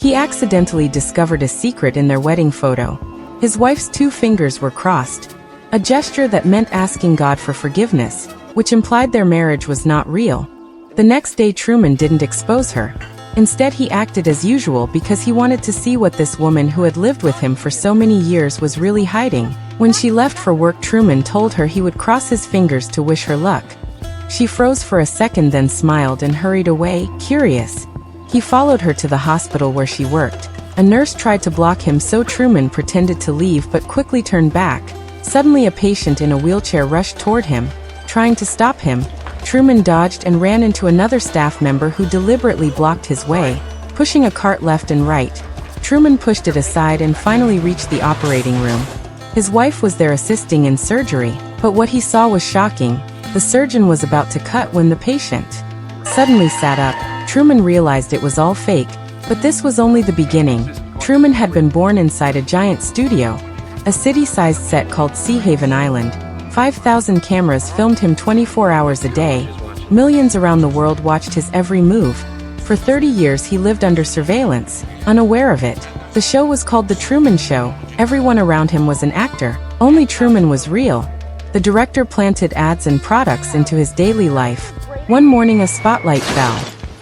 He accidentally discovered a secret in their wedding photo. His wife's 2 fingers were crossed, a gesture that meant asking God for forgiveness, which implied their marriage was not real. The next day Truman didn't expose her. Instead he acted as usual because he wanted to see what this woman who had lived with him for so many years was really hiding. When she left for work, Truman told her he would cross his fingers to wish her luck. She froze for a second, then smiled and hurried away, curious. He followed her to the hospital where she worked. A nurse tried to block him, so Truman pretended to leave but quickly turned back. Suddenly a patient in a wheelchair rushed toward him. Trying to stop him, Truman dodged and ran into another staff member who deliberately blocked his way, pushing a cart left and right. Truman pushed it aside and finally reached the operating room. His wife was there assisting in surgery, but what he saw was shocking. The surgeon was about to cut when the patient suddenly sat up. Truman realized it was all fake, but this was only the beginning. Truman had been born inside a giant studio, a city-sized set called Sea Haven Island. 5,000 cameras filmed him 24 hours a day. Millions around the world watched his every move. For 30 years he lived under surveillance, unaware of it. The show was called The Truman Show. Everyone around him was an actor. Only Truman was real. The director planted ads and products into his daily life. One morning a spotlight fell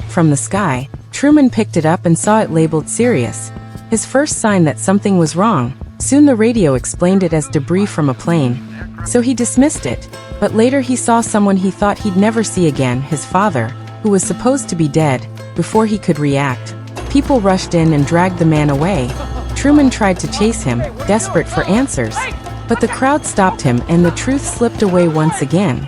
from the sky. Truman picked it up and saw it labeled serious, his first sign that something was wrong. Soon the radio explained it as debris from a plane. So he dismissed it, but later he saw someone he thought he'd never see again, his father, who was supposed to be dead. Before he could react, people rushed in and dragged the man away. Truman tried to chase him, desperate for answers, but the crowd stopped him and the truth slipped away once again.